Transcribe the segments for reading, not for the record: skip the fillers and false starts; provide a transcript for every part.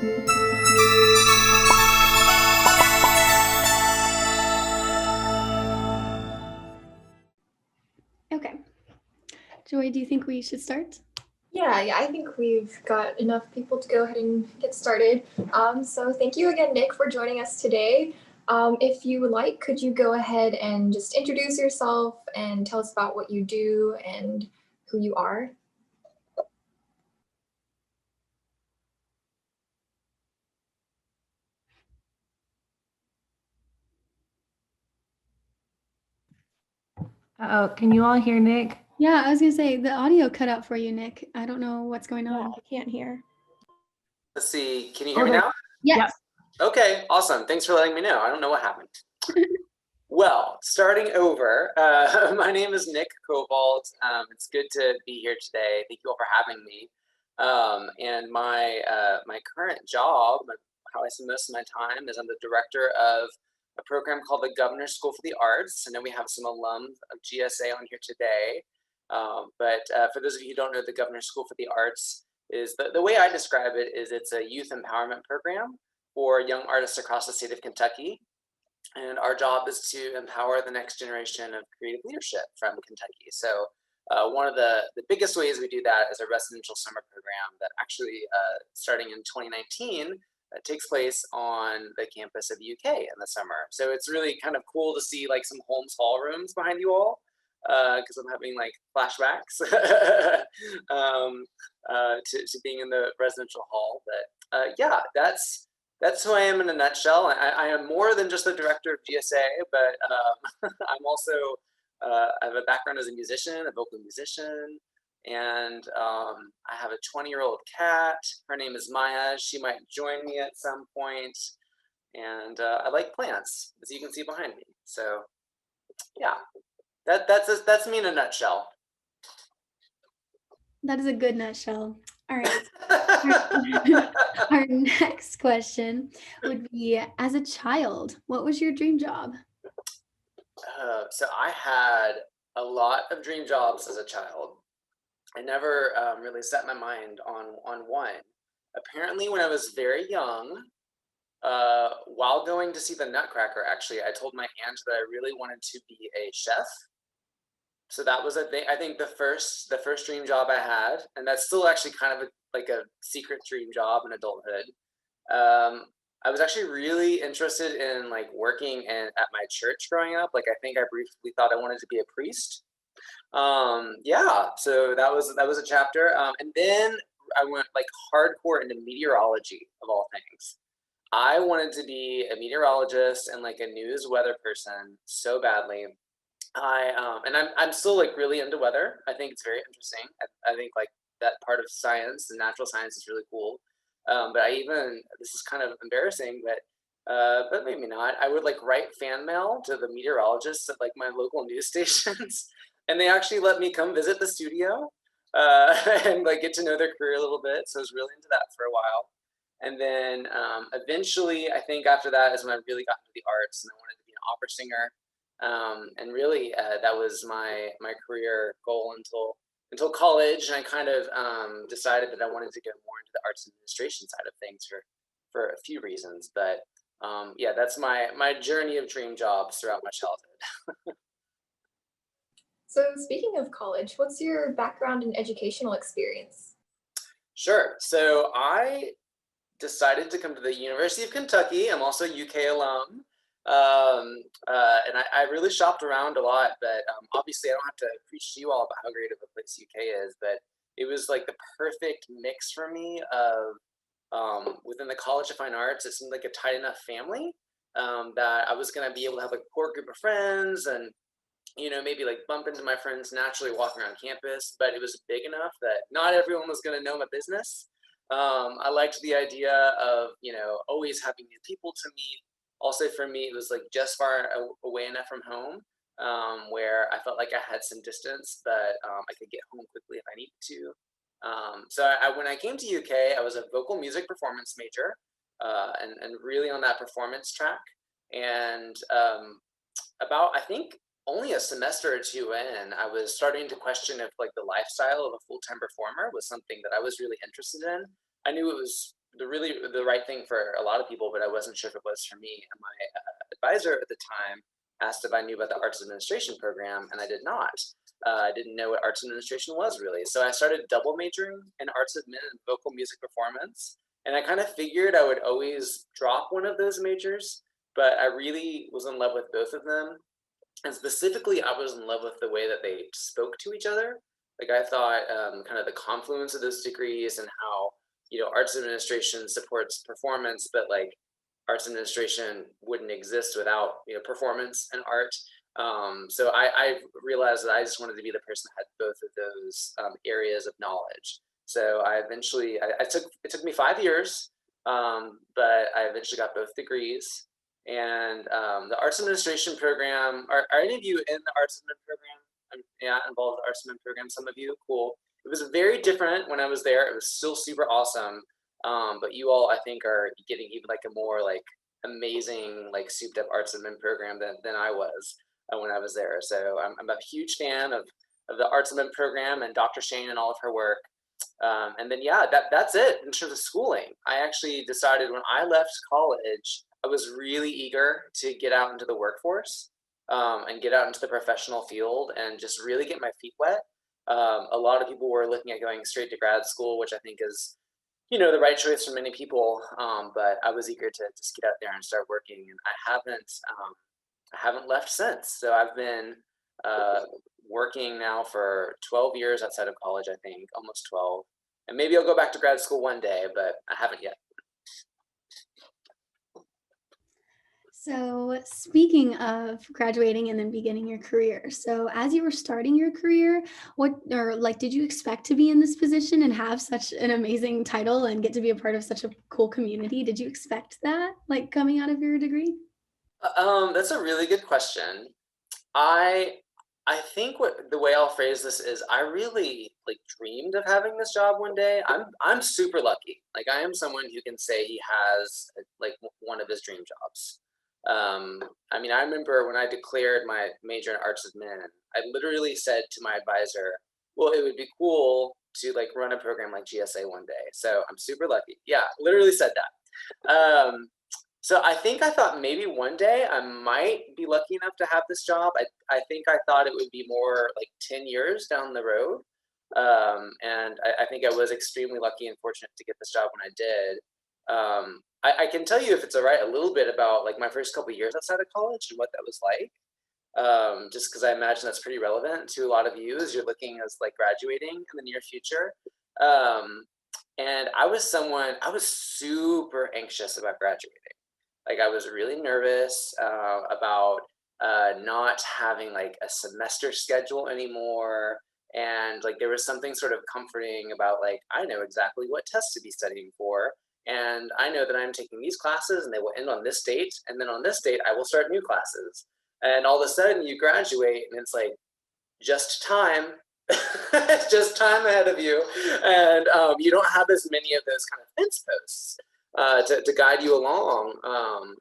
Okay. Joy, do you think we should start? Yeah, I think we've got enough people to go ahead and get started. So thank you again, Nick, for joining us today. If you would like, could you go ahead and just introduce yourself and tell us about what you do and who you are? Oh, can you all hear Nick? Yeah, I was gonna say the audio cut out for you, Nick. I don't know what's going on. I can't hear. Let's see. Can you hear me now? Yes. Yep. Okay, awesome. Thanks for letting me know. I don't know what happened. Well, starting over, my name is Nick Covault. It's good to be here today. Thank you all for having me. And my current job, how I spend most of my time, is I'm the director of a program called the Governor's School for the Arts. I know we have some alums of GSA on here today. But for those of you who don't know, the Governor's School for the Arts is the way I describe it is it's a youth empowerment program for young artists across the state of Kentucky. And our job is to empower the next generation of creative leadership from Kentucky. So one of the biggest ways we do that is a residential summer program that actually, starting in 2019, takes place on the campus of UK in the summer. So it's really kind of cool to see like some Holmes Hall rooms behind you all, because I'm having like flashbacks to being in the residential hall. But yeah, that's who I am in a nutshell. I am more than just the director of GSA, but I'm also, I have a background as a musician, a vocal musician, and I have a 20-year-old cat. Her name is Maya. She might join me at some point. And I like plants, as you can see behind me. So yeah, that's me in a nutshell. That is a good nutshell. All right. Our next question would be, as a child, what was your dream job? So I had a lot of dream jobs as a child. I never really set my mind on one. Apparently, when I was very young, while going to see the Nutcracker, actually, I told my aunt that I really wanted to be a chef. So that was I think the first dream job I had, and that's still actually kind of like a secret dream job in adulthood. I was actually really interested in like working at my church growing up. Like I think I briefly thought I wanted to be a priest. Yeah, so that was a chapter. And then I went like hardcore into meteorology of all things. I wanted to be a meteorologist and like a news weather person so badly. I'm still like really into weather. I think it's very interesting. I think like that part of science, the natural science, is really cool. But this is kind of embarrassing, but maybe not. I would like write fan mail to the meteorologists at like my local news stations, and they actually let me come visit the studio and like get to know their career a little bit. So I was really into that for a while. And then eventually, I think after that is when I really got into the arts, and I wanted to be an opera singer. And really, that was my career goal until college, and I kind of decided that I wanted to go more into the arts administration side of things for a few reasons. But yeah, that's my journey of dream jobs throughout my childhood. So speaking of college, what's your background and educational experience? Sure. So I decided to come to the University of Kentucky. I'm also a UK alum. And I really shopped around a lot, but obviously I don't have to preach to you all about how great of a place UK is, but it was like the perfect mix for me of within the College of Fine Arts. It seemed like a tight enough family that I was going to be able to have like a core group of friends and, you know, maybe like bump into my friends naturally walking around campus, but it was big enough that not everyone was going to know my business. I liked the idea of, you know, always having new people to meet. Also for me, it was like just far away enough from home where I felt like I had some distance, but I could get home quickly if I needed to. So when I came to UK, I was a vocal music performance major and really on that performance track. And about, I think, only a semester or two in, I was starting to question if like the lifestyle of a full-time performer was something that I was really interested in. I knew it was the right thing for a lot of people, but I wasn't sure if it was for me. And my advisor at the time asked if I knew about the arts administration program, and I did not. I didn't know what arts administration was really. So I started double majoring in arts admin and vocal music performance. And I kind of figured I would always drop one of those majors, but I really was in love with both of them. And specifically, I was in love with the way that they spoke to each other. Like I thought kind of the confluence of those degrees and how, arts administration supports performance, but like arts administration wouldn't exist without, performance and art. So I realized that I just wanted to be the person that had both of those areas of knowledge. So I eventually, it took me 5 years, but I eventually got both degrees. And the arts administration program, are any of you in the arts admin program? Yeah, involved with the arts admin program, some of you, cool. It was very different when I was there. It was still super awesome. But you all, I think, are getting even like a more like amazing, like souped up arts admin program than I was when I was there. So I'm a huge fan of the arts admin program and Dr. Shane and all of her work. And then, yeah, that's it in terms of schooling. I actually decided when I left college, I was really eager to get out into the workforce and get out into the professional field and just really get my feet wet. A lot of people were looking at going straight to grad school, which I think is, the right choice for many people. But I was eager to just get out there and start working, and I haven't left since. So I've been working now for 12 years outside of college, I think, almost 12. And maybe I'll go back to grad school one day, but I haven't yet. So, speaking of graduating and then beginning your career, so as you were starting your career, did you expect to be in this position and have such an amazing title and get to be a part of such a cool community? Did you expect that, like coming out of your degree? That's a really good question. I I think what the way I'll phrase this is I really like dreamed of having this job one day. I'm super lucky. Like I am someone who can say he has like one of his dream jobs. I mean, I remember when I declared my major in arts admin, I literally said to my advisor, "Well, it would be cool to like run a program like GSA one day." So I'm super lucky. Yeah, literally said that. So I think I thought maybe one day I might be lucky enough to have this job. I think I thought it would be more like 10 years down the road. And I think I was extremely lucky and fortunate to get this job when I did. I can tell you, if it's all right, a little bit about like my first couple years outside of college and what that was like. Just because I imagine that's pretty relevant to a lot of you as you're looking as like graduating in the near future. Um, and I was super anxious about graduating. Like I was really nervous about not having like a semester schedule anymore. And like there was something sort of comforting about like, I know exactly what tests to be studying for. And I know that I'm taking these classes and they will end on this date. And then on this date, I will start new classes. And all of a sudden you graduate and it's like just time. It's just time ahead of you. And you don't have as many of those kind of fence posts to guide you along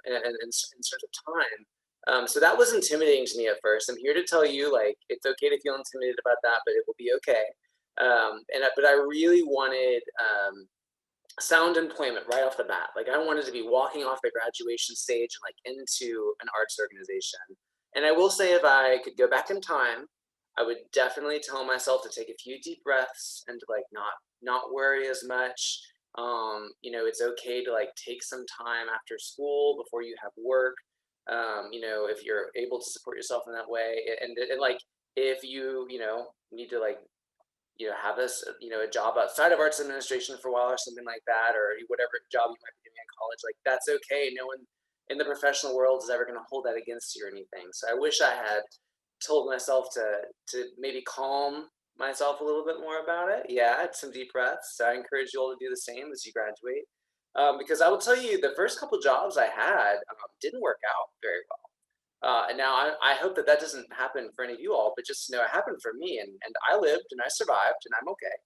in terms of time. So that was intimidating to me at first. I'm here to tell you, like, it's okay to feel intimidated about that, but it will be okay. But I really wanted sound employment right off the bat. Like, I wanted to be walking off the graduation stage and like into an arts organization. And I will say, if I could go back in time, I would definitely tell myself to take a few deep breaths and to like not worry as much. It's okay to like take some time after school before you have work. If you're able to support yourself in that way, and like if need to like have this a job outside of arts administration for a while or something like that, or whatever job you might be doing in college, like that's okay. No one in the professional world is ever going to hold that against you or anything. So I wish I had told myself to maybe calm myself a little bit more about it. Yeah, some deep breaths. So I encourage you all to do the same as you graduate. Because I will tell you, the first couple jobs I had didn't work out very well. And now I hope that doesn't happen for any of you all, but just to know it happened for me, and I lived and I survived and I'm okay.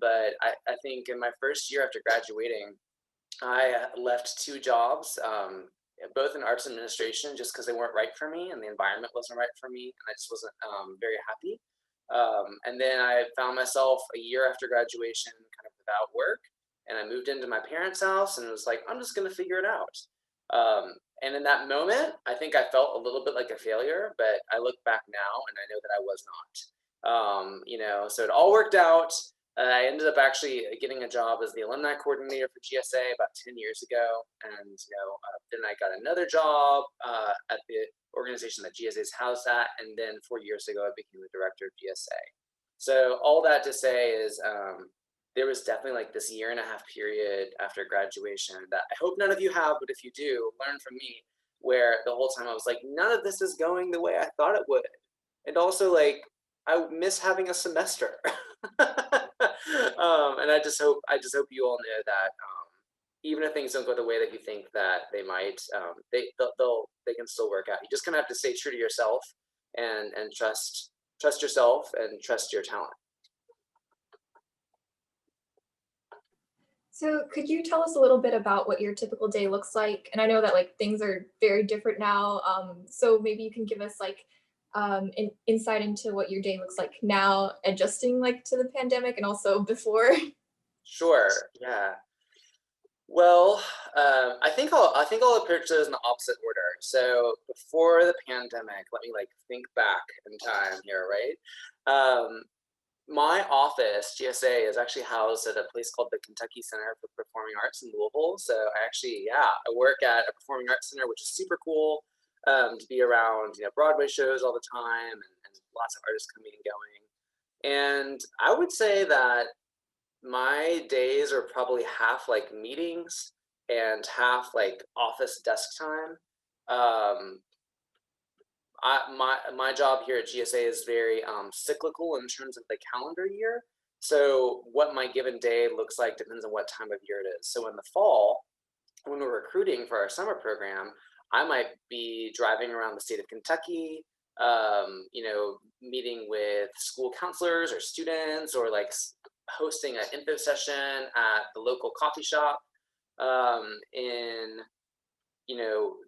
But I think in my first year after graduating, I left two jobs, both in arts administration, just because they weren't right for me and the environment wasn't right for me, and I just wasn't very happy. And then I found myself a year after graduation, kind of without work. and I moved into my parents' house and was like, I'm just going to figure it out. And in that moment, I think I felt a little bit like a failure, but I look back now and I know that I was not. So it all worked out. I ended up actually getting a job as the alumni coordinator for GSA about 10 years ago. And, then I got another job at the organization that GSA is housed at. And then 4 years ago, I became the director of GSA. So all that to say is there was definitely like this 1.5 year period after graduation that I hope none of you have, but if you do, learn from me, where the whole time I was like, none of this is going the way I thought it would. And also like, I miss having a semester. And I just hope you all know that even if things don't go the way that you think that they might, they can still work out. You just kind of have to stay true to yourself and trust yourself and trust your talent. So could you tell us a little bit about what your typical day looks like? And I know that like things are very different now. So maybe you can give us like an insight into what your day looks like now, adjusting like to the pandemic and also before. Sure. Yeah. Well, I think I'll approach those in the opposite order. So before the pandemic, let me like think back in time here, right? My office, GSA, is actually housed at a place called the Kentucky Center for Performing Arts in Louisville. So I work at a performing arts center, which is super cool to be around, Broadway shows all the time and lots of artists coming and going. And I would say that my days are probably half like meetings and half like office desk time. Um, my job here at GSA is very cyclical in terms of the calendar year. So what my given day looks like depends on what time of year it is. So in the fall, when we're recruiting for our summer program, I might be driving around the state of Kentucky, meeting with school counselors or students, or like hosting an info session at the local coffee shop. In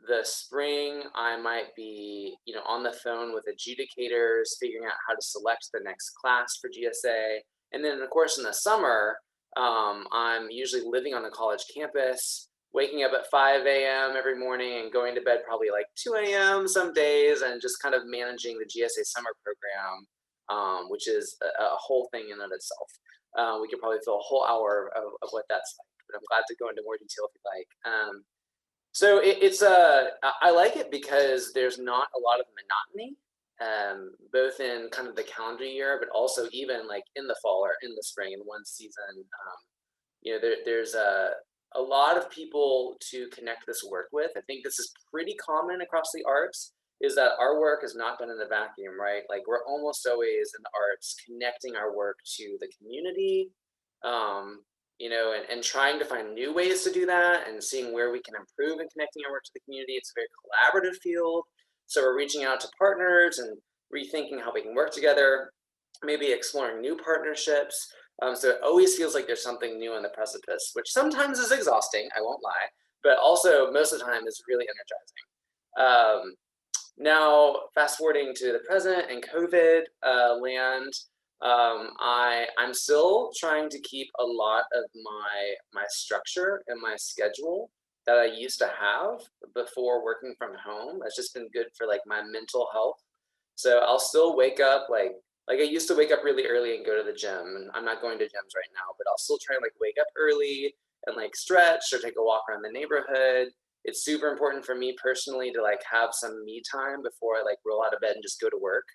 the spring, I might be, on the phone with adjudicators, figuring out how to select the next class for GSA. And then, of course, in the summer, I'm usually living on a college campus, waking up at 5 a.m. every morning and going to bed probably like 2 a.m. some days, and just kind of managing the GSA summer program, which is a whole thing in and of itself. We could probably fill a whole hour of what that's like, but I'm glad to go into more detail if you'd like. So I like it because there's not a lot of monotony, both in kind of the calendar year, but also even like in the fall or in the spring in one season. There's a lot of people to connect this work with. I think this is pretty common across the arts, is that our work is not done in a vacuum, right? Like we're almost always in the arts connecting our work to the community, and trying to find new ways to do that and seeing where we can improve in connecting our work to the community. It's a very collaborative field. So we're reaching out to partners and rethinking how we can work together, maybe exploring new partnerships. So it always feels like there's something new on the precipice, which sometimes is exhausting, I won't lie, but also most of the time is really energizing. Now, fast forwarding to the present and COVID land, I'm still trying to keep a lot of my structure and my schedule that I used to have before working from home. That's just been good for like my mental health. So I'll still wake up like I used to wake up really early and go to the gym, and I'm not going to gyms right now, but I'll still try and like wake up early and like stretch or take a walk around the neighborhood. It's super important for me personally to like have some me time before I like roll out of bed and just go to work.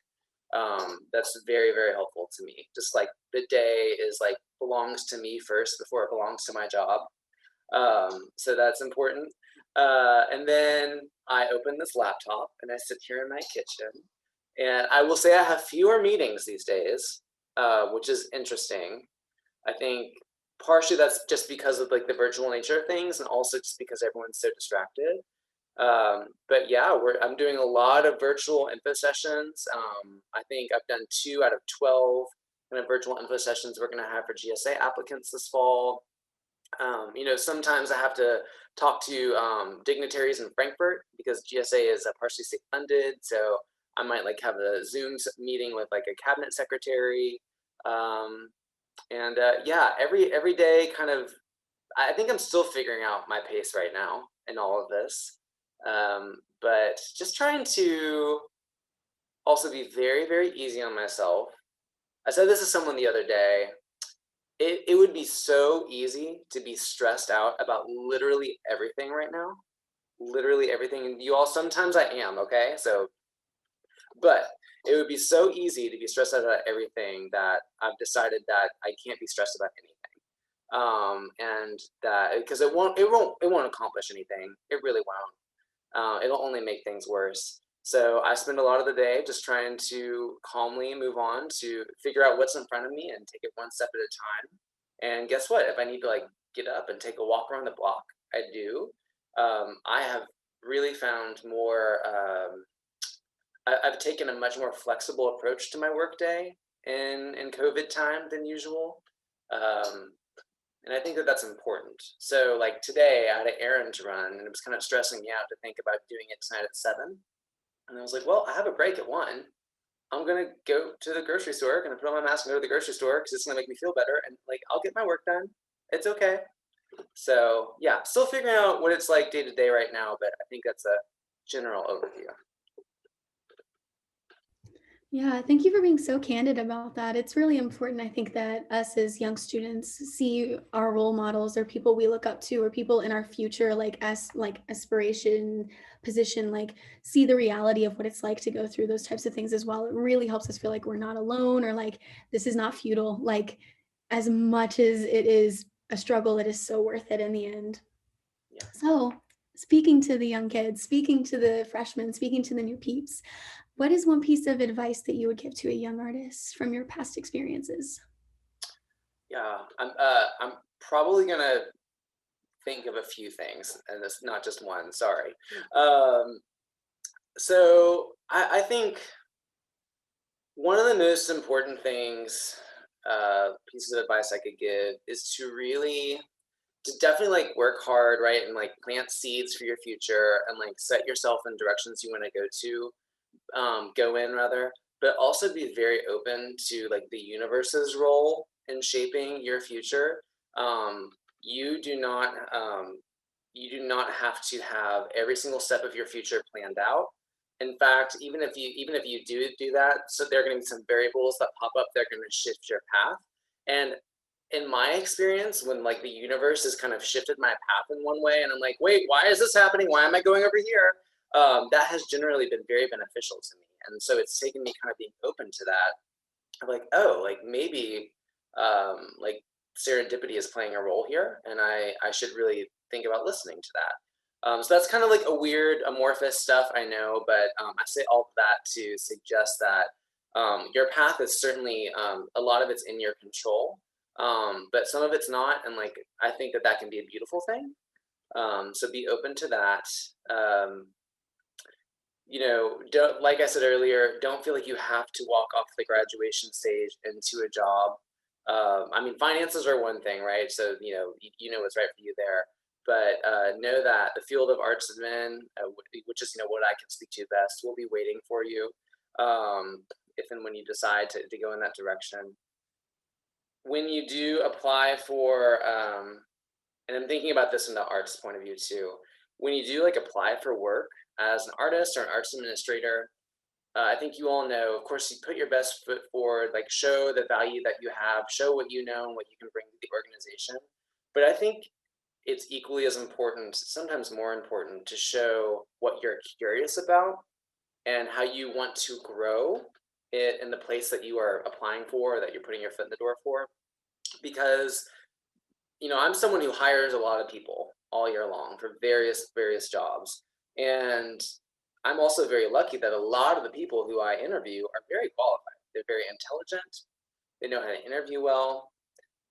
That's very, very helpful to me. Just like the day is like belongs to me first before it belongs to my job. So that's important. And then I open this laptop and I sit here in my kitchen, and I will say I have fewer meetings these days, which is interesting. I think partially that's just because of like the virtual nature of things, and also just because everyone's so distracted. But yeah, I'm doing a lot of virtual info sessions. I think I've done 2 out of 12 kind of virtual info sessions we're going to have for GSA applicants this fall. Sometimes I have to talk to dignitaries in Frankfurt because GSA is partially state funded. So I might like have a Zoom meeting with like a cabinet secretary. Yeah, every day kind of I think I'm still figuring out my pace right now in all of this. But just trying to also be very, very easy on myself. I said this to someone the other day. It would be so easy to be stressed out about literally everything right now. Literally everything. And you all, sometimes I am, okay? So, but it would be so easy to be stressed out about everything that I've decided that I can't be stressed about anything. And that because it won't accomplish anything. It really won't. It'll only make things worse. So I spend a lot of the day just trying to calmly move on to figure out what's in front of me and take it one step at a time. And guess what? If I need to like get up and take a walk around the block, I do. I have really found more. I've taken a much more flexible approach to my workday in COVID time than usual. Um, and I think that that's important. So like today I had an errand to run and it was kind of stressing me out to think about doing it tonight at 7. And I was like, well, I have a break at 1. I'm gonna go to the grocery store, gonna put on my mask and go to the grocery store because it's gonna make me feel better and like I'll get my work done. It's okay. So yeah, still figuring out what it's like day to day right now, but I think that's a general overview. Yeah, thank you for being so candid about that. It's really important, I think, that us as young students see our role models or people we look up to or people in our future, like as like aspiration position, like see the reality of what it's like to go through those types of things as well. It really helps us feel like we're not alone or like this is not futile. Like as much as it is a struggle, it is so worth it in the end. Yeah. So speaking to the young kids, speaking to the freshmen, speaking to the new peeps, what is one piece of advice that you would give to a young artist from your past experiences? Yeah, I'm probably gonna think of a few things, and it's not just one. Sorry. Um, so I think one of the most important things, pieces of advice I could give is to definitely like work hard, right, and like plant seeds for your future, and like set yourself in directions you want to go in rather, but also be very open to like the universe's role in shaping your future. Um, you do not you do not have to have every single step of your future planned out. In fact, even if you do that, so there are going to be some variables that pop up that are going to shift your path. And in my experience, when like the universe has kind of shifted my path in one way, and I'm like, wait, why is this happening? Why am I going over here? That has generally been very beneficial to me. And so it's taken me kind of being open to that. I'm like, oh, like maybe like serendipity is playing a role here, and I should really think about listening to that. So that's kind of like a weird amorphous stuff, I know, but I say all of that to suggest that your path is certainly a lot of it's in your control, but some of it's not, and like I think that that can be a beautiful thing. So be open to that. Um, don't, like I said earlier, don't feel like you have to walk off the graduation stage into a job. I mean, finances are one thing, right? So, you know what's right for you there. But know that the field of arts admin, which is, what I can speak to best, will be waiting for you if and when you decide to go in that direction. When you do apply for, and I'm thinking about this from the arts point of view too, when you do like apply for work as an artist or an arts administrator, I think you all know, of course, you put your best foot forward, like show the value that you have, show what you know and what you can bring to the organization. But I think it's equally as important, sometimes more important, to show what you're curious about and how you want to grow it in the place that you are applying for, or that you're putting your foot in the door for. Because I'm someone who hires a lot of people all year long for various jobs, and I'm also very lucky that a lot of the people who I interview are very qualified. They're very intelligent. They know how to interview well,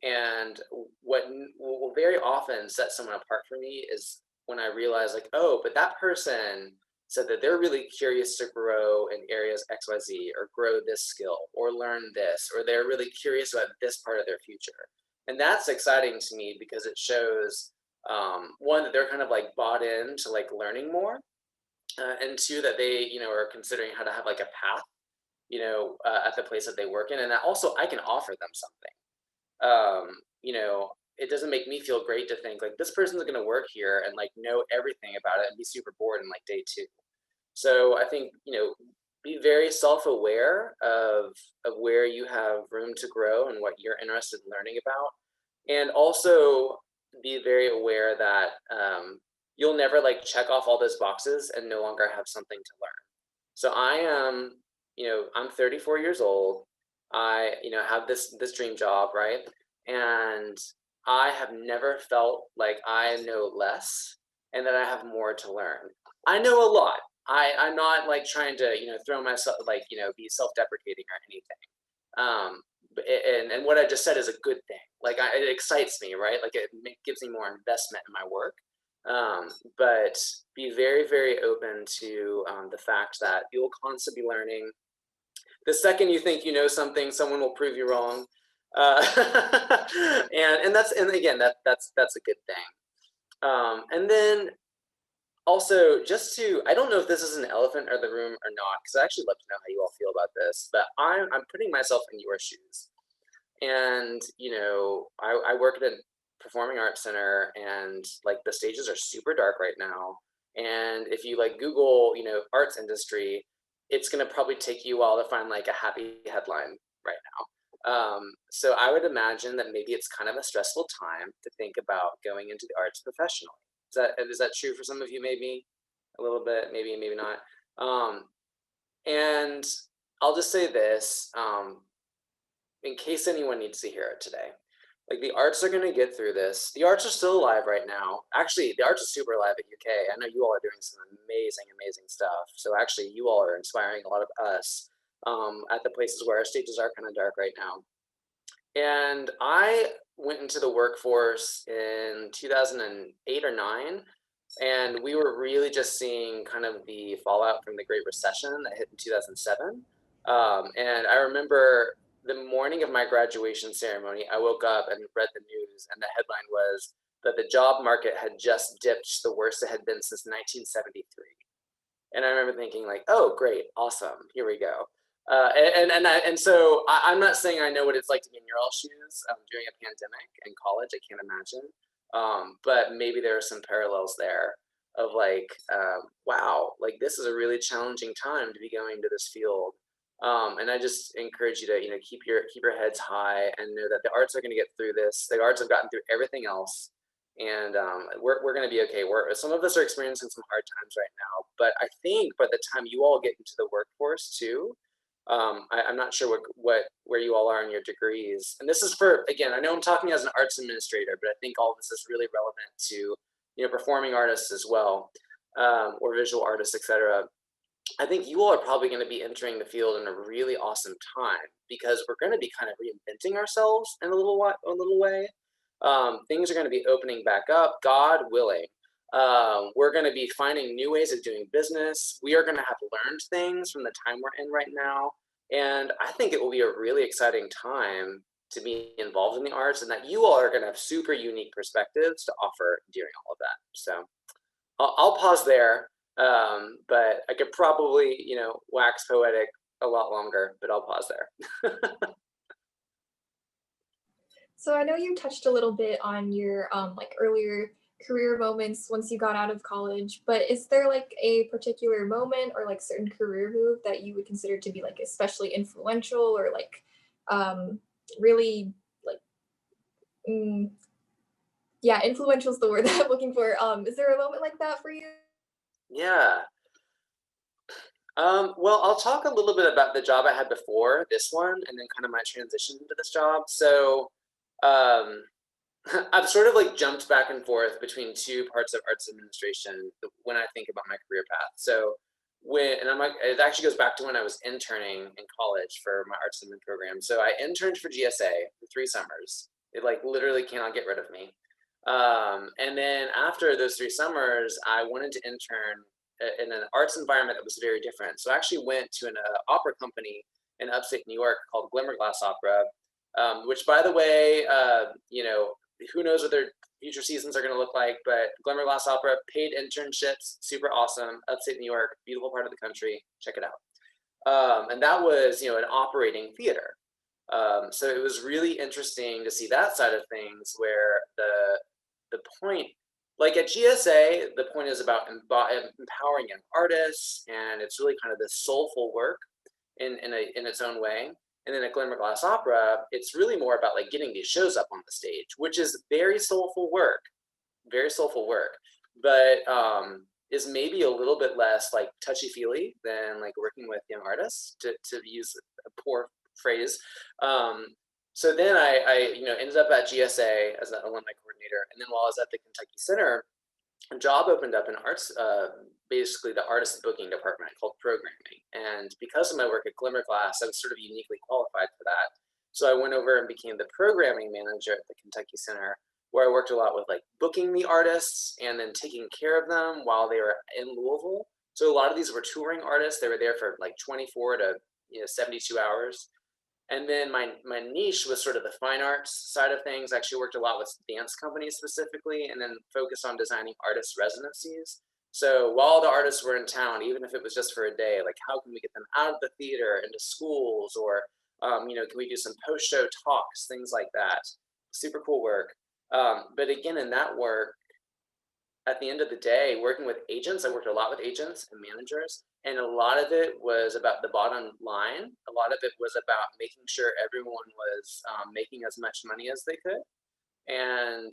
and what will very often set someone apart for me is when I realize, like, oh, but that person said that they're really curious to grow in areas XYZ, or grow this skill, or learn this, or they're really curious about this part of their future. And that's exciting to me because it shows, one, that they're kind of like bought into like learning more, and two, that they, are considering how to have like a path, at the place that they work in, and that also I can offer them something. Um, you know, it doesn't make me feel great to think like this person's going to work here and like know everything about it and be super bored in like day 2. So I think, be very self-aware of where you have room to grow and what you're interested in learning about. And also be very aware that you'll never like check off all those boxes and no longer have something to learn. So I am, I'm 34 years old. I, have this dream job, right? And I have never felt like I know less and that I have more to learn. I know a lot. I'm not like trying to, throw myself like, be self-deprecating or anything. And what I just said is a good thing. Like it excites me, right? Like it gives me more investment in my work. But be very, very open to the fact that you'll constantly be learning. The second you think you know something, someone will prove you wrong. Uh, and again, that's a good thing. And then also, I don't know if this is an elephant in the room or not, because I actually love to know how you all feel about this, but I'm putting myself in your shoes. And, I work at a performing arts center and like the stages are super dark right now. And if you like Google, arts industry, it's going to probably take you a while to find like a happy headline right now. So I would imagine that maybe it's kind of a stressful time to think about going into the arts professionally. Is that true for some of you? Maybe a little bit, maybe not. And I'll just say this, in case anyone needs to hear it today. Like the arts are going to get through this. The arts are still alive right now. Actually, the arts are super alive at UK. I know you all are doing some amazing, amazing stuff. So actually, you all are inspiring a lot of us at the places where our stages are kind of dark right now. And I went into the workforce in 2008 or 9, and we were really just seeing kind of the fallout from the Great Recession that hit in 2007. And I remember the morning of my graduation ceremony, I woke up and read the news, and the headline was that the job market had just dipped the worst it had been since 1973. And I remember thinking like, oh, great, awesome, here we go. So I'm not saying I know what it's like to be in your all shoes during a pandemic in college. I can't imagine. But maybe there are some parallels there of like, wow, like this is a really challenging time to be going to this field. And I just encourage you to, keep your heads high and know that the arts are going to get through this. The arts have gotten through everything else, and we're going to be okay. Some of us are experiencing some hard times right now, but I think by the time you all get into the workforce too, I'm not sure where you all are in your degrees. And this is for, again, I know I'm talking as an arts administrator, but I think all this is really relevant to, performing artists as well, or visual artists, etc. I think you all are probably going to be entering the field in a really awesome time because we're going to be kind of reinventing ourselves in a little way. Things are going to be opening back up, God willing. We're going to be finding new ways of doing business. We are going to have learned things from the time we're in right now. And I think it will be a really exciting time to be involved in the arts, and that you all are going to have super unique perspectives to offer during all of that. So I'll pause there. But I could probably, wax poetic a lot longer, but I'll pause there. So I know you touched a little bit on your like earlier career moments once you got out of college, but is there like a particular moment or like certain career move that you would consider to be like especially influential or like really like yeah, influential is the word that I'm looking for. Is there a moment like that for you? Yeah. Well, I'll talk a little bit about the job I had before this one and then kind of my transition into this job. So um, I've sort of like jumped back and forth between two parts of arts administration when I think about my career path. So it actually goes back to when I was interning in college for my arts admin program. So I interned for GSA for 3 summers. It like literally cannot get rid of me. And then after those 3 summers, I wanted to intern in an arts environment that was very different. So I actually went to an opera company in upstate New York called Glimmerglass Opera, which, by the way, who knows what their future seasons are going to look like, but Glimmerglass Opera, paid internships, super awesome, upstate New York, beautiful part of the country, check it out. And that was, an operating theater. So it was really interesting to see that side of things, where the point, like at GSA, the point is about empowering young artists, and it's really kind of this soulful work in its own way. And then at Glimmer Glass Opera, it's really more about like getting these shows up on the stage, which is very soulful work, but is maybe a little bit less like touchy-feely than like working with young artists, to use a poor phrase. So then I ended up at GSA as an alumni coordinator, and then while I was at the Kentucky Center, a job opened up in arts, basically the artist booking department, called programming. And because of my work at Glimmer Glass, I was sort of uniquely qualified for that. So I went over and became the programming manager at the Kentucky Center, where I worked a lot with like booking the artists and then taking care of them while they were in Louisville. So a lot of these were touring artists. They were there for like 24 to 72 hours. And then my niche was sort of the fine arts side of things. I actually worked a lot with dance companies specifically, and then focused on designing artist residencies. So while the artists were in town, even if it was just for a day, like how can we get them out of the theater into schools, or can we do some post-show talks, things like that. Super cool work. But again, in that work, at the end of the day, working with agents, I worked a lot with agents and managers, and a lot of it was about the bottom line. A lot of it was about making sure everyone was making as much money as they could. And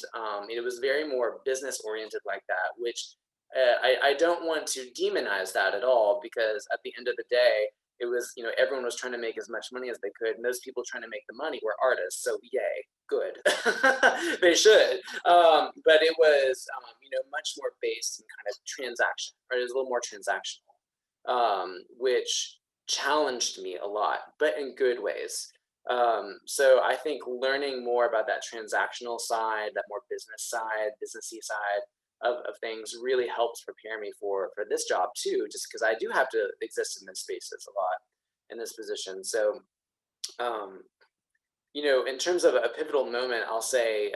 it was very more business oriented like that, which I don't want to demonize that at all, because at the end of the day, it was, everyone was trying to make as much money as they could, and those people trying to make the money were artists. So yay, good. They should. But it was, much more based in kind of transaction, right? It was a little more transactional, which challenged me a lot, but in good ways. So I think learning more about that transactional side, that more businessy side of things, really helps prepare me for this job too, just because I do have to exist in this spaces a lot in this position. So, in terms of a pivotal moment, I'll say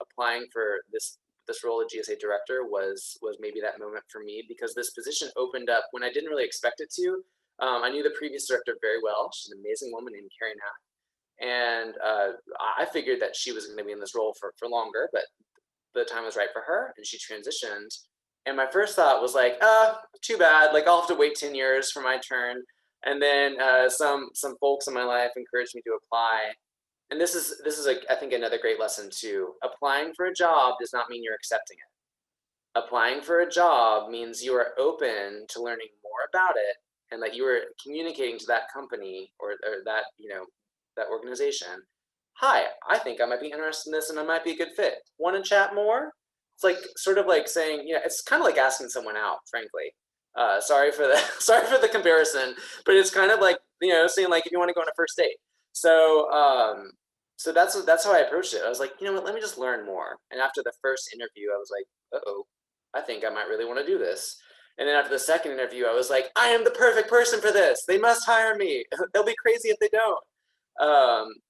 applying for this role of GSA director was maybe that moment for me, because this position opened up when I didn't really expect it to. I knew the previous director very well. She's an amazing woman named Carrie Knapp. And I figured that she was going to be in this role for longer, but the time was right for her, and she transitioned. And my first thought was like, too bad. Like, I'll have to wait 10 years for my turn. And then some folks in my life encouraged me to apply. And this is I think another great lesson too. Applying for a job does not mean you're accepting it. Applying for a job means you are open to learning more about it, and that you are communicating to that company or that that organization, hi, I think I might be interested in this, and I might be a good fit. Want to chat more? It's like sort of like saying, it's kind of like asking someone out, frankly. Sorry for the comparison, but it's kind of like, saying like, if you want to go on a first date. So so that's how I approached it. I was like, you know what, let me just learn more. And after the first interview, I was like, uh-oh, I think I might really want to do this. And then after the second interview, I was like, I am the perfect person for this. They must hire me. They'll be crazy if they don't.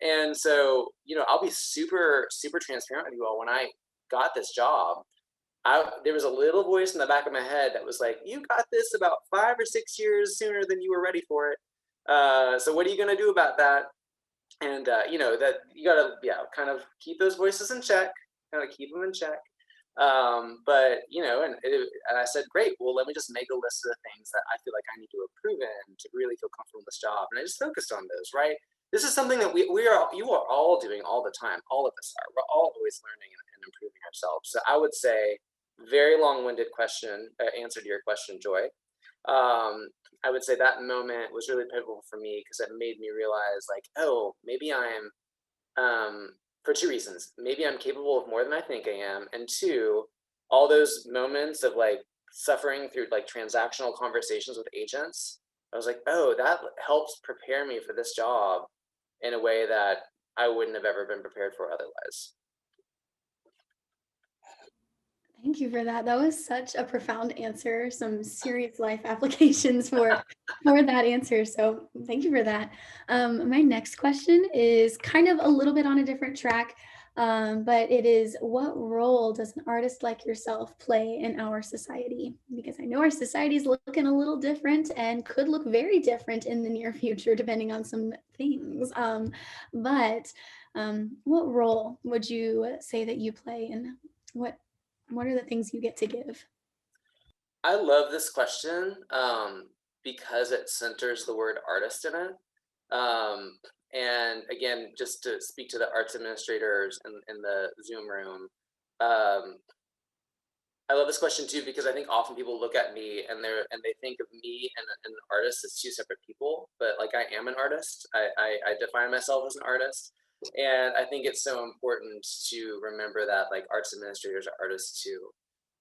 And so, I'll be super, super transparent with you all. When I got this job, there was a little voice in the back of my head that was like, you got this about 5 or 6 years sooner than you were ready for it. So what are you going to do about that? And, that you got to, kind of keep those voices in check, kind of keep them in check. But, and I said, great, well, let me just make a list of the things that I feel like I need to improve in to really feel comfortable in this job. And I just focused on those, right? This is something that you are all doing all the time. All of us are. We're all always learning and improving ourselves. So I would say, very long-winded answer to your question, Joy. I would say that moment was really pivotal for me, because it made me realize, like, oh, maybe I'm, for two reasons. Maybe I'm capable of more than I think I am. And two, all those moments of like suffering through like transactional conversations with agents, I was like, oh, that helps prepare me for this job in a way that I wouldn't have ever been prepared for otherwise. Thank you for that. That was such a profound answer, some serious life applications for that answer. So thank you for that. My next question is kind of a little bit on a different track. But it is, what role does an artist like yourself play in our society? Because I know our society is looking a little different and could look very different in the near future, depending on some things. But what role would you say that you play, and what are the things you get to give? I love this question because it centers the word artist in it. And again, just to speak to the arts administrators in the Zoom room, um, I love this question too because I think often people look at me and they think of me and an artist as two separate people, but like I am an artist. I define myself as an artist, and I think it's so important to remember that like arts administrators are artists too.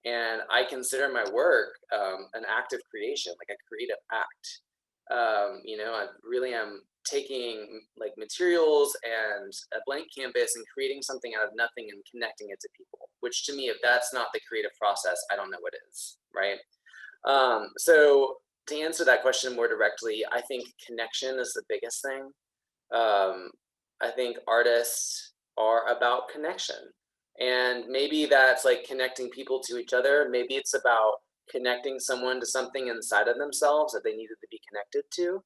And I consider my work an act of creation, like a creative act. I really am taking like materials and a blank canvas and creating something out of nothing and connecting it to people, which to me, if that's not the creative process, I don't know what is, right? So to answer that question more directly, I think connection is the biggest thing. I think artists are about connection. And maybe that's like connecting people to each other. Maybe it's about connecting someone to something inside of themselves that they needed to be connected to.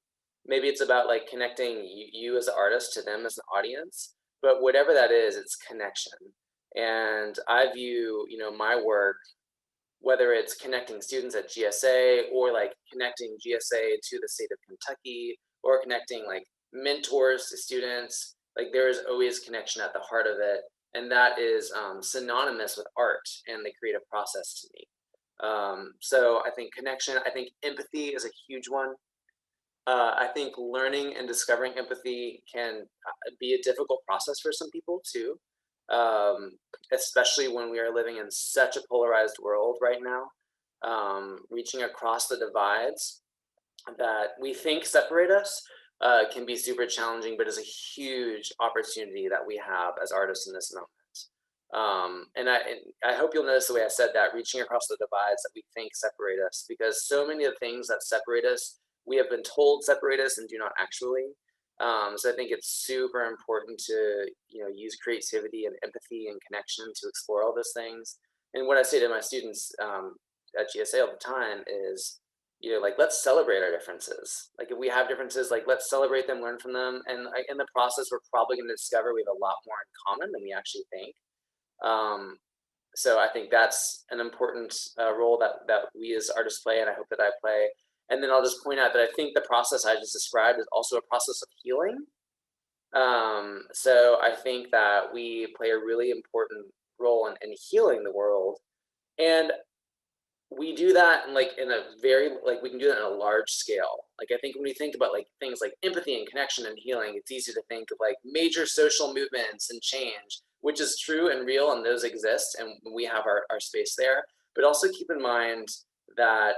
Maybe it's about like connecting you as an artist to them as an audience. But whatever that is, it's connection. And I view, my work, whether it's connecting students at GSA or like connecting GSA to the state of Kentucky or connecting like mentors to students, like there is always connection at the heart of it. And that is synonymous with art and the creative process to me. So I think connection, I think empathy is a huge one. I think learning and discovering empathy can be a difficult process for some people too, especially when we are living in such a polarized world right now, reaching across the divides that we think separate us can be super challenging, but is a huge opportunity that we have as artists in this moment. And I hope you'll notice the way I said that, reaching across the divides that we think separate us, because so many of the things that separate us, we have been told separate us and do not actually. So I think it's super important to use creativity and empathy and connection to explore all those things. And what I say to my students at GSA all the time is, like, let's celebrate our differences. Like if we have differences, like let's celebrate them, learn from them. And in the process, we're probably going to discover we have a lot more in common than we actually think. So I think that's an important role that we as artists play, and I hope that I play. And then I'll just point out that I think the process I just described is also a process of healing. So I think that we play a really important role in healing the world. And we do that in a very, like, we can do that on a large scale. Like I think when we think about like things like empathy and connection and healing, it's easy to think of like major social movements and change, which is true and real, and those exist, and we have our space there. But also keep in mind that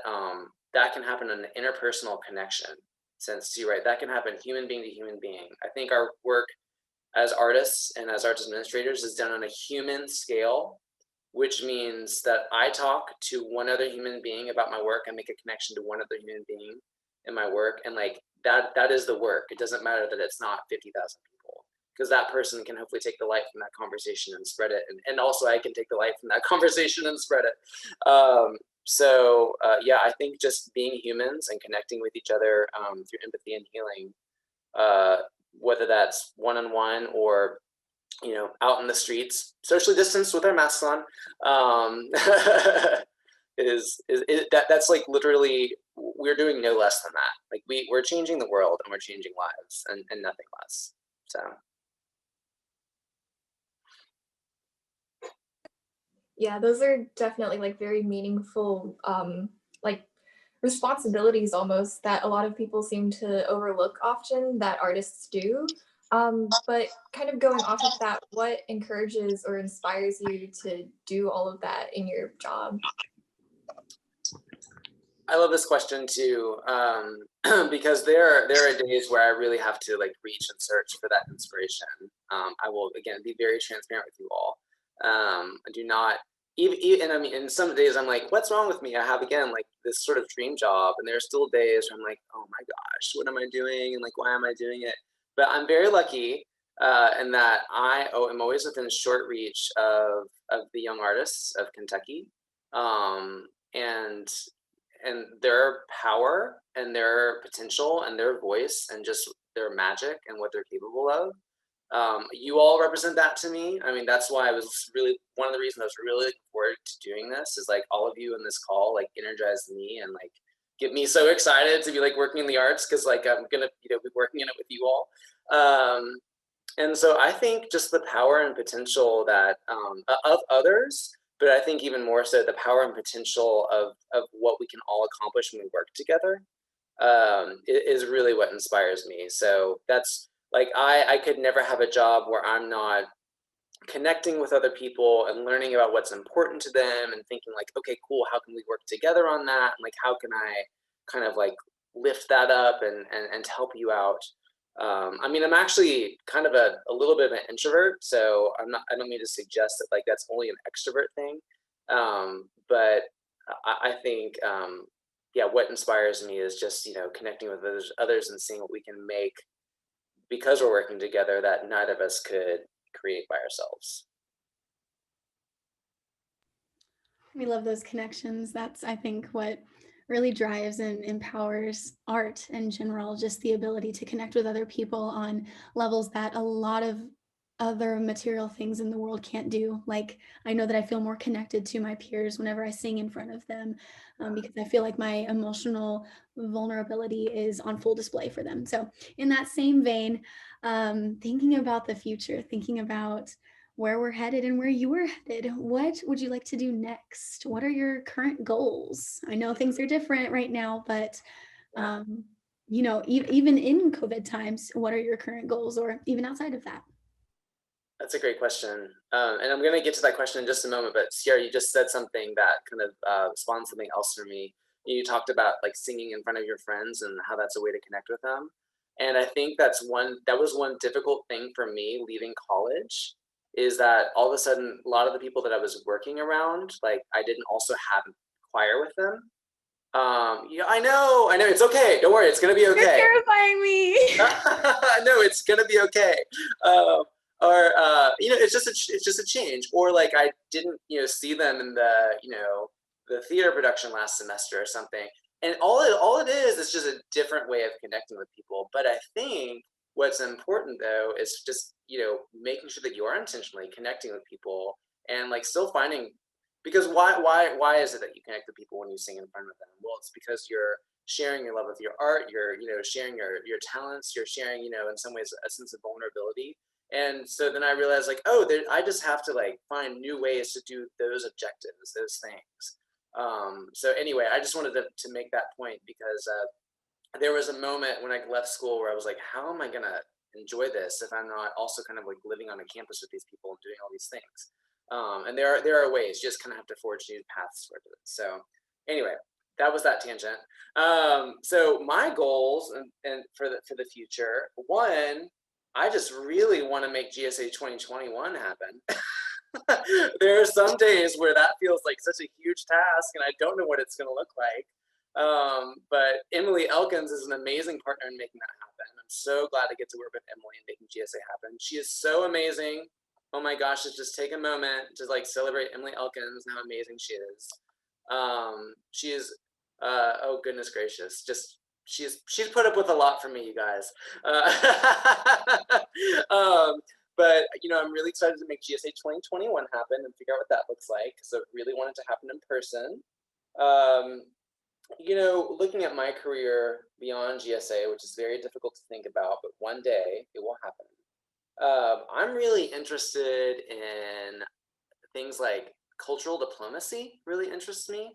that can happen in an interpersonal connection sense too, right? That can happen human being to human being. I think our work as artists and as arts administrators is done on a human scale, which means that I talk to one other human being about my work and make a connection to one other human being in my work. And like that is the work. It doesn't matter that it's not 50,000 people, because that person can hopefully take the light from that conversation and spread it. And also I can take the light from that conversation and spread it. Yeah, I think just being humans and connecting with each other through empathy and healing, whether that's one-on-one or out in the streets, socially distanced with our masks on, that's like literally we're doing no less than that. Like we're changing the world and we're changing lives and nothing less. So Yeah, those are definitely like very meaningful like responsibilities almost that a lot of people seem to overlook often that artists do. But kind of going off of that, what encourages or inspires you to do all of that in your job? I love this question too, because there are days where I really have to like reach and search for that inspiration. I will again be very transparent with you all. I do not even, and I mean, in some days I'm like, what's wrong with me? I have again like this sort of dream job, and there are still days where I'm like, oh my gosh, what am I doing? And like, why am I doing it? But I'm very lucky and that I am always within short reach of the young artists of Kentucky, um, and their power and their potential and their voice and just their magic and what they're capable of. You all represent that to me. I mean, that's why I was really one of the reasons I was really looking forward to doing this is like all of you in this call like energized me and like get me so excited to be like working in the arts because like I'm gonna be working in it with you all. Um, and so I think just the power and potential that of others, but I think even more so the power and potential of what we can all accomplish when we work together is really what inspires me. So that's like I could never have a job where I'm not connecting with other people and learning about what's important to them and thinking like, okay, cool, how can we work together on that? And like, how can I kind of like lift that up and help you out? I mean, I'm actually kind of a little bit of an introvert, so I don't mean to suggest that like that's only an extrovert thing. But I think, yeah, what inspires me is just, connecting with others and seeing what we can make because we're working together that neither of us could create by ourselves. We love those connections. That's, I think, what really drives and empowers art in general, just the ability to connect with other people on levels that a lot of other material things in the world can't do. Like, I know that I feel more connected to my peers whenever I sing in front of them, because I feel like my emotional vulnerability is on full display for them. So, in that same vein, thinking about the future, thinking about where we're headed and where you were headed. What would you like to do next? What are your current goals? I know things are different right now, but Yeah. even in COVID times, what are your current goals, or even outside of that? That's a great question. And I'm going to get to that question in just a moment. But Sierra, you just said something that kind of spawned something else for me. You talked about like singing in front of your friends and how that's a way to connect with them. And I think that was one difficult thing for me leaving college is that all of a sudden, a lot of the people that I was working around, like I didn't also have choir with them. Yeah, I know, it's okay. Don't worry, it's gonna be You're okay. terrifying me. No, it's gonna be okay. Um, or it's just a change. Or like I didn't see them in the theater production last semester or something. And all it is just a different way of connecting with people. But I think what's important though is just making sure that you are intentionally connecting with people and like still finding because why is it that you connect with people when you sing in front of them? Well, it's because you're sharing your love with your art, you're sharing your talents, you're sharing in some ways a sense of vulnerability. And so then I realized like, oh, I just have to like find new ways to do those objectives, those things. So anyway, I just wanted to make that point because there was a moment when I left school where I was like, how am I gonna enjoy this if I'm not also kind of like living on a campus with these people and doing all these things? And there are ways. You just kind of have to forge new paths towards it. So anyway, that was that tangent. So my goals and for the future, one, I just really want to make GSA 2021 happen. There are some days where that feels like such a huge task, and I don't know what it's going to look like. But Emily Elkins is an amazing partner in making that happen. I'm so glad to get to work with Emily and making GSA happen. She is so amazing. Oh my gosh, let's just take a moment to like celebrate Emily Elkins and how amazing she is. She is, oh goodness gracious, just she's put up with a lot for me, you guys. But I'm really excited to make GSA 2021 happen and figure out what that looks like. So really wanted to happen in person. Um, looking at my career beyond GSA, which is very difficult to think about, but one day it will happen. I'm really interested in things like cultural diplomacy, really interests me.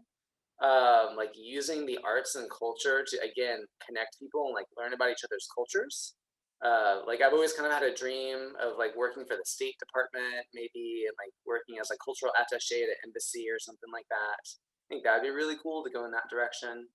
Like using the arts and culture to, again, connect people and like learn about each other's cultures. Like I've always kind of had a dream of like working for the State Department, maybe, and like working as a cultural attaché at an embassy or something like that. I think that'd be really cool to go in that direction.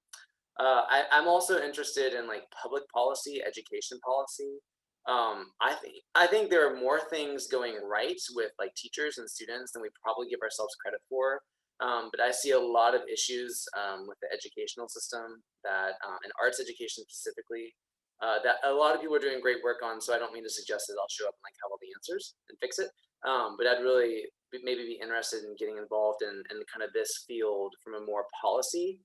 I'm also interested in like public policy, education policy. I think there are more things going right with like teachers and students than we probably give ourselves credit for. But I see a lot of issues with the educational system that, and arts education specifically, that a lot of people are doing great work on. So I don't mean to suggest that I'll show up and like have all the answers and fix it. But I'd really maybe be interested in getting involved in kind of this field from a more policy,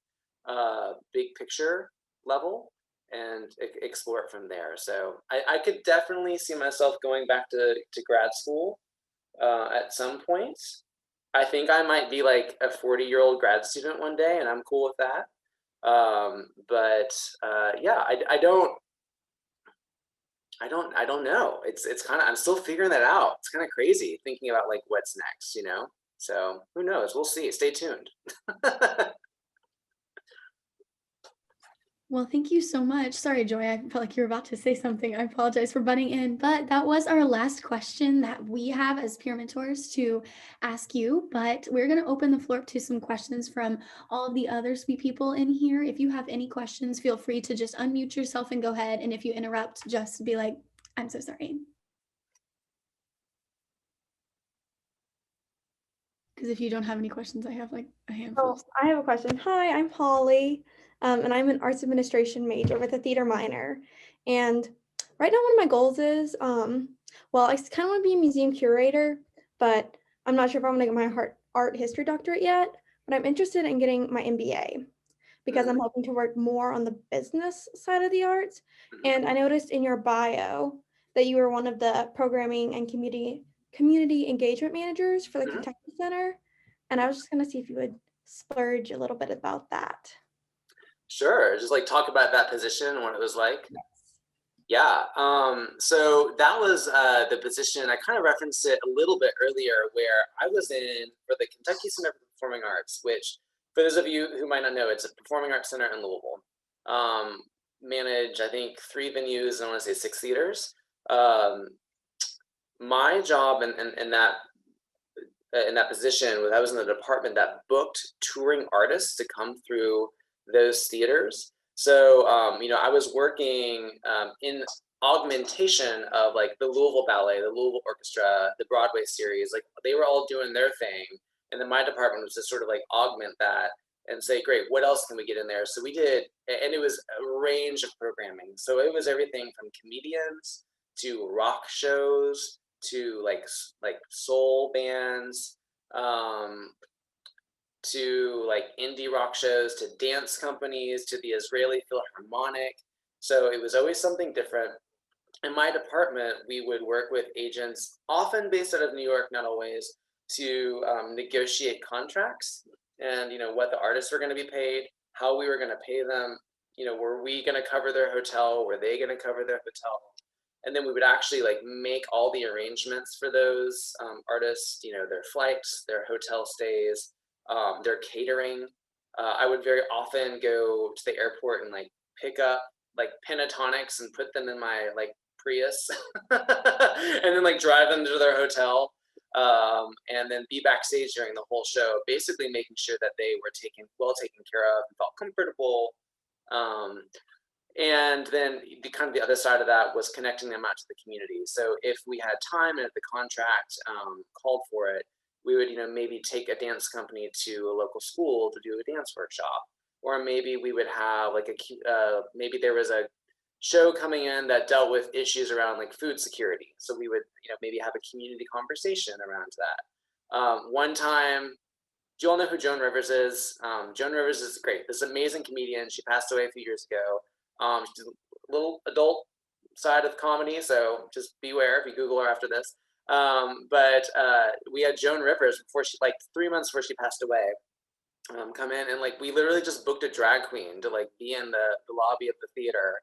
big picture level, and explore it from there. So I could definitely see myself going back to grad school at some point. I think I might be like a 40-year-old grad student one day, and I'm cool with that. Yeah, I don't know. It's kind of, I'm still figuring that out. It's kind of crazy thinking about like what's next, you know? So who knows? We'll see. Stay tuned. Well, thank you so much. Sorry, Joy, I felt like you were about to say something. I apologize for butting in, but that was our last question that we have as peer mentors to ask you. But we're going to open the floor up to some questions from all of the other sweet people in here. If you have any questions, feel free to just unmute yourself and go ahead. And if you interrupt, just be like, I'm so sorry. Because if you don't have any questions, I have like a handful. Oh, I have a question. Hi, I'm Polly, and I'm an arts administration major with a theater minor. And right now, one of my goals is, well, I kind of want to be a museum curator, but I'm not sure if I'm going to get my art history doctorate yet. But I'm interested in getting my MBA because I'm hoping to work more on the business side of the arts. And I noticed in your bio that you were one of the programming and community engagement managers for the Kentucky Center. And I was just going to see if you would splurge a little bit about that. Sure. Just like talk about that position and what it was like. Yeah. So that was the position. I kind of referenced it a little bit earlier, where I was in for the Kentucky Center for Performing Arts, which, for those of you who might not know, it's a performing arts center in Louisville. Manage, I think, 3 venues and I want to say 6 theaters. My job in that position was I was in the department that booked touring artists to come through those theaters. So, I was working in augmentation of like the Louisville Ballet, the Louisville Orchestra, the Broadway series. Like they were all doing their thing, and then my department was to sort of like augment that and say, great, what else can we get in there? So we did, and it was a range of programming. So it was everything from comedians to rock shows to like soul bands, to like indie rock shows, to dance companies, to the Israeli Philharmonic. So it was always something different. In my department, we would work with agents, often based out of New York, not always, to negotiate contracts and what the artists were going to be paid, how we were going to pay them. Were we going to cover their hotel? Were they going to cover their hotel? And then we would actually like make all the arrangements for those artists, their flights, their hotel stays, their catering. I would very often go to the airport and like pick up like pentatonics and put them in my like Prius and then like drive them to their hotel, and then be backstage during the whole show, basically making sure that they were well taken care of and felt comfortable. And then the other side of that was connecting them out to the community. So if we had time and if the contract called for it, we would maybe take a dance company to a local school to do a dance workshop, or maybe we would have like maybe there was a show coming in that dealt with issues around like food security. So we would maybe have a community conversation around that. One time, do you all know who Joan Rivers is? Joan Rivers is great. This amazing comedian. She passed away a few years ago. She's a little adult side of comedy, so just beware if you Google her after this. We had Joan Rivers before she, like 3 months before she passed away, come in, and like we literally just booked a drag queen to like be in the lobby of the theater,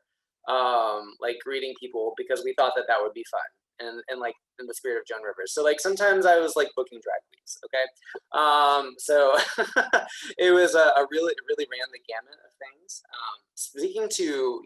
like greeting people, because we thought that would be fun. And like in the spirit of Joan Rivers. So like sometimes I was like booking drag queens, okay? So it was a really ran the gamut of things. Speaking to,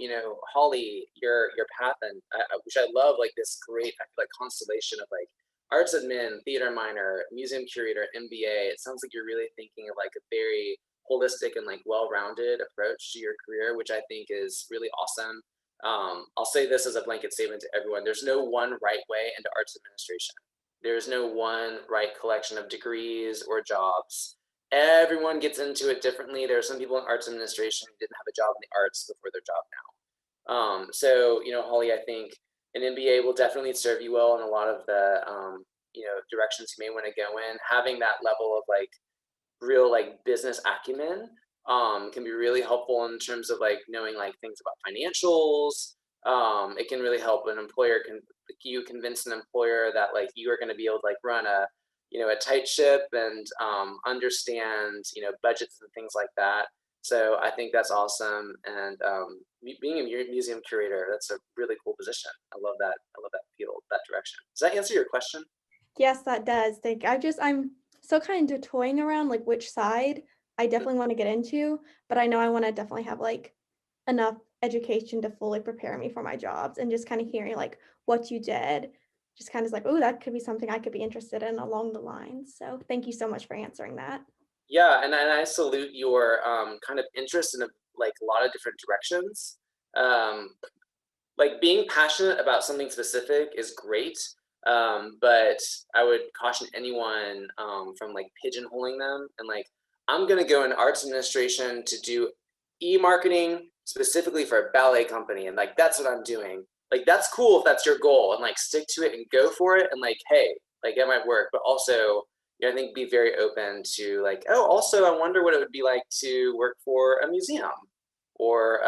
Holly, your path, and which I love, like this great, I feel like constellation of like arts admin, theater minor, museum curator, MBA. It sounds like you're really thinking of like a very holistic and like well-rounded approach to your career, which I think is really awesome. I'll say this as a blanket statement to everyone. There's no one right way into arts administration. There's no one right collection of degrees or jobs. Everyone gets into it differently. There are some people in arts administration who didn't have a job in the arts before their job now. So, Holly, I think an MBA will definitely serve you well in a lot of the, directions you may want to go in. Having that level of like real like business acumen can be really helpful in terms of like knowing like things about financials. It can really help an employer you convince an employer that like you are going to be able to like run a a tight ship and understand budgets and things like that. So I think that's awesome. And being a museum curator, that's a really cool position. I love that. I love that field, that direction. Does that answer your question? Yes, that does. I'm still kind of toying around like which side I definitely want to get into, but I know I want to definitely have like enough education to fully prepare me for my jobs, and just kind of hearing like what you did just kind of like, oh, that could be something I could be interested in along the lines. So thank you so much for answering that. Yeah, and I salute your kind of interest in like a lot of different directions. Like being passionate about something specific is great, but I would caution anyone from like pigeonholing them and like, I'm gonna go in arts administration to do e-marketing specifically for a ballet company, and like that's what I'm doing. Like that's cool if that's your goal, and like stick to it and go for it, and like hey, like it might work, but also I think be very open to like, oh, also I wonder what it would be like to work for a museum or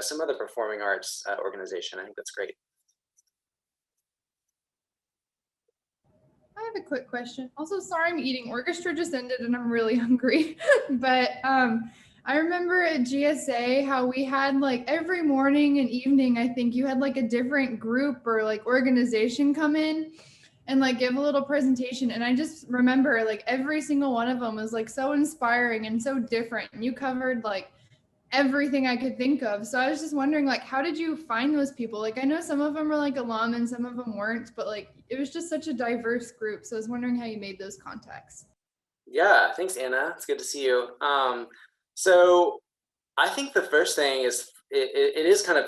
some other performing arts organization. I think that's great. I have a quick question. Also, sorry I'm eating. Orchestra just ended and I'm really hungry. But I remember at GSA how we had like every morning and evening, I think you had like a different group or like organization come in and like give a little presentation. And I just remember like every single one of them was like so inspiring and so different. And you covered like everything I could think of. So I was just wondering, like, how did you find those people? Like, I know some of them were like alum and some of them weren't, but like, it was just such a diverse group. So I was wondering how you made those contacts. Yeah, thanks, Anna. It's good to see you. So I think the first thing is it is kind of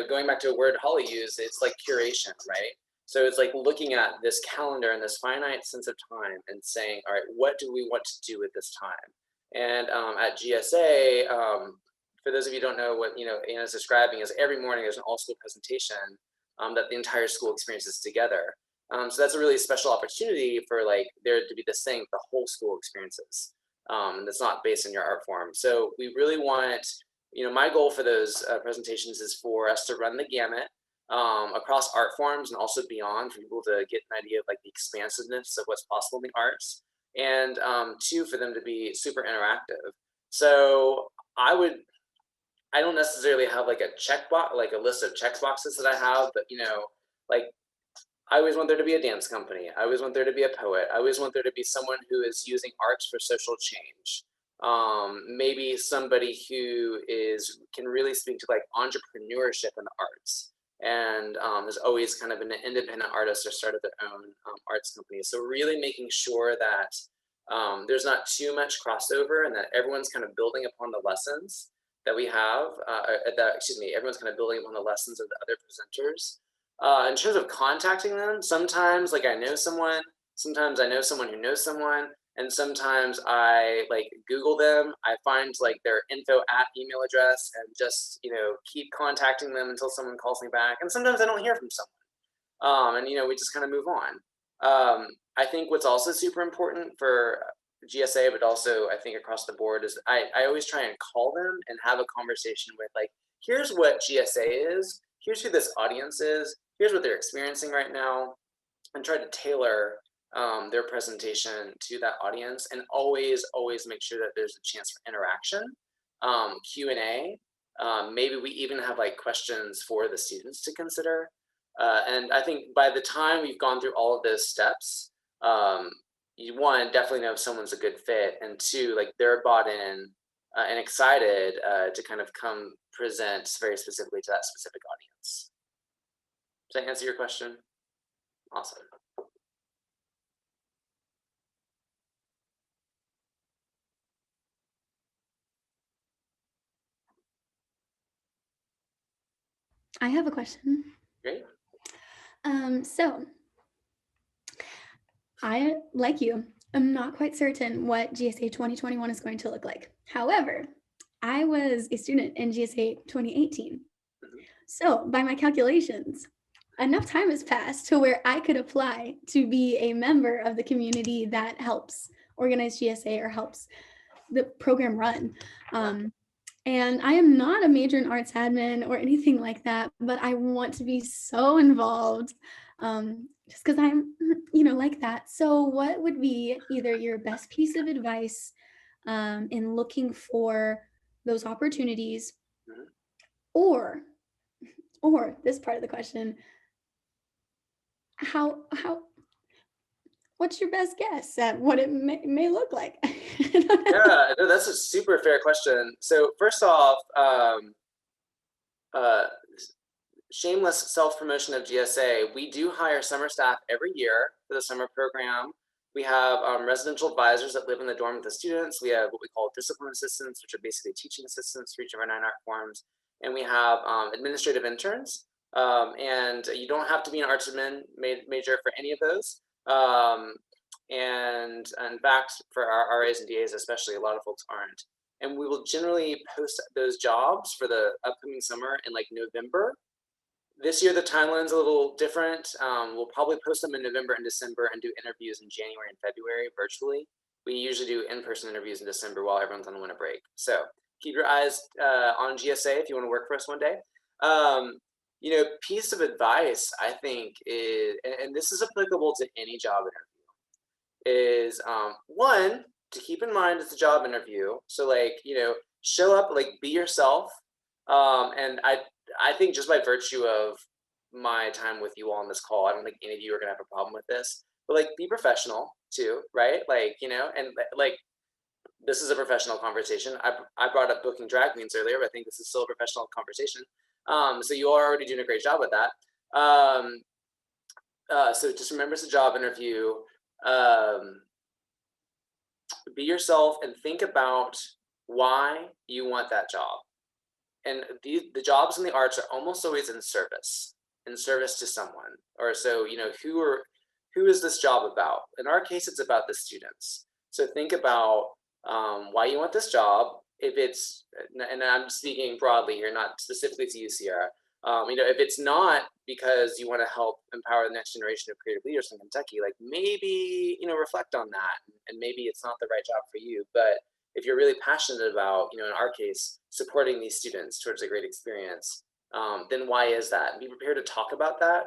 going back to a word Holly used. It's like curation, right? So it's like looking at this calendar and this finite sense of time and saying, all right, what do we want to do with this time? And at GSA, for those of you who don't know what Anna's describing, is every morning there's an all-school presentation that the entire school experiences together. So that's a really special opportunity for like there to be this thing the whole school experiences. That's not based on your art form. So we really want, my goal for those presentations is for us to run the gamut across art forms and also beyond, for people to get an idea of like the expansiveness of what's possible in the arts, and two, for them to be super interactive. So I don't necessarily have like a checkbox, like a list of check boxes that I have, but like I always want there to be a dance company. I always want there to be a poet. I always want there to be someone who is using arts for social change. Maybe somebody who can really speak to like entrepreneurship in the arts. And there's always kind of an independent artist or started their own arts company. So really making sure that there's not too much crossover and that everyone's kind of building upon the lessons that we have, everyone's kind of building upon the lessons of the other presenters. In terms of contacting them, sometimes like I know someone, sometimes I know someone who knows someone, and sometimes I like Google them. I find like their info at email address and just keep contacting them until someone calls me back. And sometimes I don't hear from someone, and we just kind of move on. I think what's also super important for GSA, but also I think across the board, is I always try and call them and have a conversation with like, here's what GSA is, here's who this audience is, here's what they're experiencing right now, and try to tailor their presentation to that audience, and always make sure that there's a chance for interaction, Q&A. Maybe we even have like questions for the students to consider. And I think by the time we've gone through all of those steps, one, definitely know if someone's a good fit, and two, like they're bought in and excited to kind of come present very specifically to that specific audience. Does that answer your question? Awesome. I have a question. Great. So I, like you, am not quite certain what GSA 2021 is going to look like. However, I was a student in GSA 2018. So by my calculations, enough time has passed to where I could apply to be a member of the community that helps organize GSA or helps the program run. And I am not a major in arts admin or anything like that, but I want to be so involved just because I'm, like that. So what would be either your best piece of advice in looking for those opportunities, or this part of the question, how what's your best guess at what it may look like? Yeah, no, that's a super fair question. So first off, shameless self-promotion of GSA, we do hire summer staff every year for the summer program. We have residential advisors that live in the dorm with the students. We have what we call discipline assistants, which are basically teaching assistants for each of our 9 art forms. And we have administrative interns. And you don't have to be an arts admin major for any of those. And in fact, for our RAs and DAs especially, a lot of folks aren't. And we will generally post those jobs for the upcoming summer in like November. This year, the timeline's a little different. We'll probably post them in November and December and do interviews in January and February virtually. We usually do in-person interviews in December while everyone's on winter break. So keep your eyes on GSA if you want to work for us one day. Piece of advice, I think, is, and this is applicable to any job interview, is one, to keep in mind it's a job interview. So show up, be yourself. And I think just by virtue of my time with you all on this call, I don't think any of you are gonna have a problem with this, but be professional too, right? This is a professional conversation. I brought up booking drag queens earlier, but I think this is still a professional conversation. So you are already doing a great job with that. So just remember it's a job interview. Be yourself and think about why you want that job. And the jobs in the arts are almost always in service to someone. Or so, who is this job about? In our case, it's about the students. So think about why you want this job. If it's, and I'm speaking broadly here, not specifically to you, Sierra. If it's not because you want to help empower the next generation of creative leaders in Kentucky, maybe, reflect on that. And maybe it's not the right job for you, but if you're really passionate about, in our case, supporting these students towards a great experience, then why is that? And be prepared to talk about that,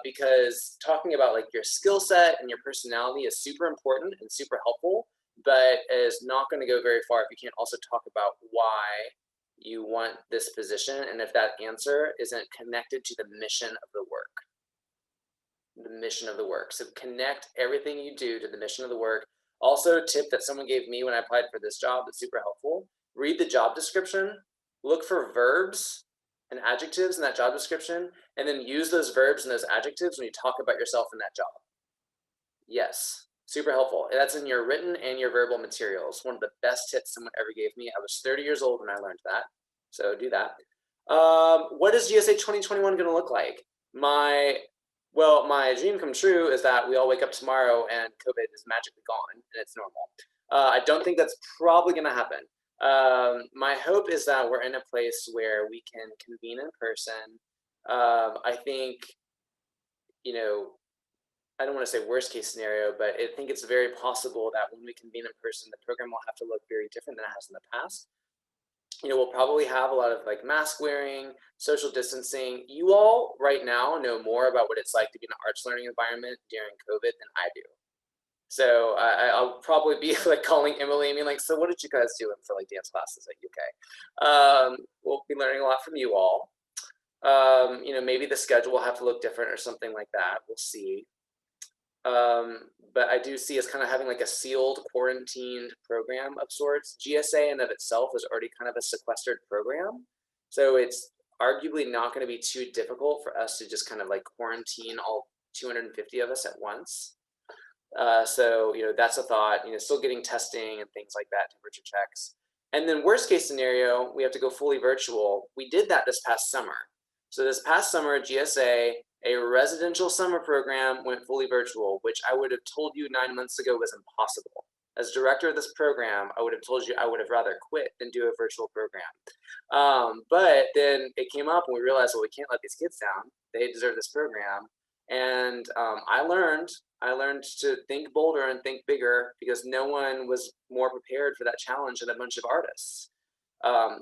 because talking about your skill set and your personality is super important and super helpful, but is not going to go very far if you can't also talk about why you want this position, and if that answer isn't connected to the mission of the work. The mission of the work. So connect everything you do to the mission of the work. Also, a tip that someone gave me when I applied for this job that's super helpful: read the job description, look for verbs and adjectives in that job description, and then use those verbs and those adjectives when you talk about yourself in that job. Yes, super helpful. That's in your written and your verbal materials. One of the best tips someone ever gave me. I was 30 years old when I learned that, so do that. What is GSA 2021 going to look like? My dream come true is that we all wake up tomorrow and COVID is magically gone and it's normal. I don't think that's probably going to happen. My hope is that we're in a place where we can convene in person. I think, I don't want to say worst case scenario, but I think it's very possible that when we convene in person, the program will have to look very different than it has in the past. We'll probably have a lot of mask wearing, social distancing. You all right now know more about what it's like to be in an arts learning environment during COVID than I do. So I'll probably be calling Emily and being so what did you guys do for dance classes at UK? We'll be learning a lot from you all. Maybe the schedule will have to look different or something like that. We'll see. But I do see us kind of having a sealed, quarantined program of sorts. GSA in of itself is already kind of a sequestered program. So it's arguably not going to be too difficult for us to just kind of quarantine all 250 of us at once. So, that's a thought, still getting testing and things like that, temperature checks. And then worst case scenario, we have to go fully virtual. We did that this past summer. So this past summer, GSA, a residential summer program, went fully virtual, which I would have told you 9 months ago was impossible. as director of this program, I would have told you I would have rather quit than do a virtual program. But then it came up and we realized, well, we can't let these kids down. They deserve this program. And I learned to think bolder and think bigger because no one was more prepared for that challenge than a bunch of artists.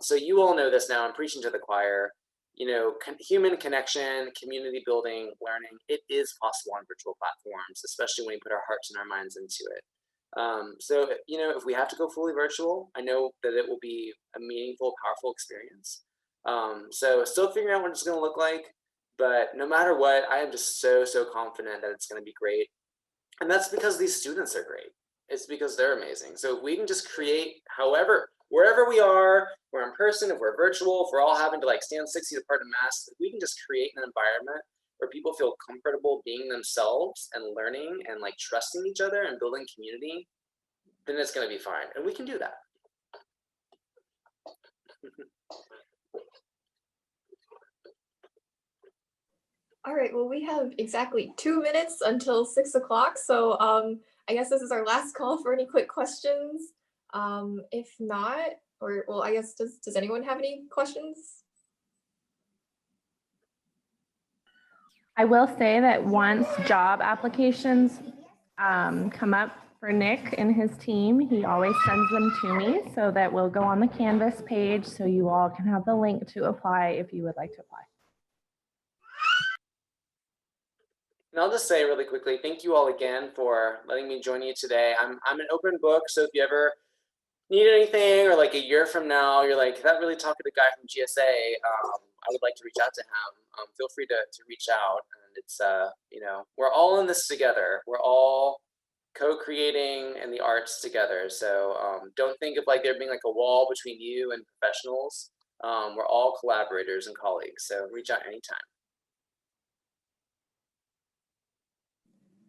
So you all know this now. I'm preaching to the choir. You know, human connection, community building, learning, it is possible on virtual platforms, especially when we put our hearts and our minds into it. So, you know, if we have to go fully virtual, I know that it will be a meaningful, powerful experience. So still figuring out what it's going to look like, but no matter what, I am just so confident that it's going to be great. And that's because these students are great. It's because they're amazing. So if we can just create wherever we are, we're in person, if we're virtual, if we're all having to like stand 6 feet apart in masks, if we can just create an environment where people feel comfortable being themselves and learning and like trusting each other and building community, then it's going to be fine. And we can do that. All right, well, we have exactly 2 minutes until 6 o'clock. So I guess this is our last call for any quick questions. If not, or well, I guess, does anyone have any questions? I will say that once job applications come up for Nick and his team, he always sends them to me so that we'll go on the Canvas page so you all can have the link to apply if you would like to apply. And I'll just say really quickly, thank you all again for letting me join you today. I'm an open book, so if you ever need anything or like a year from now, you're like, that really talked to the guy from GSA, I would like to reach out to him. Feel free to reach out. And it's, you know, we're all in this together. We're all co-creating in the arts together. So don't think of like there being like a wall between you and professionals. We're all collaborators and colleagues. So reach out anytime.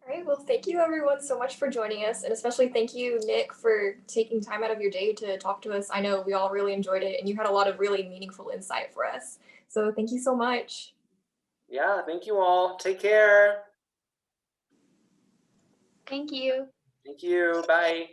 All right, well, thank you everyone so much for joining us, and especially thank you, Nick, for taking time out of your day to talk to us. I know we all really enjoyed it, and you had a lot of really meaningful insight for us. So thank you so much. Yeah, thank you all. Take care. Thank you. Thank you. Bye.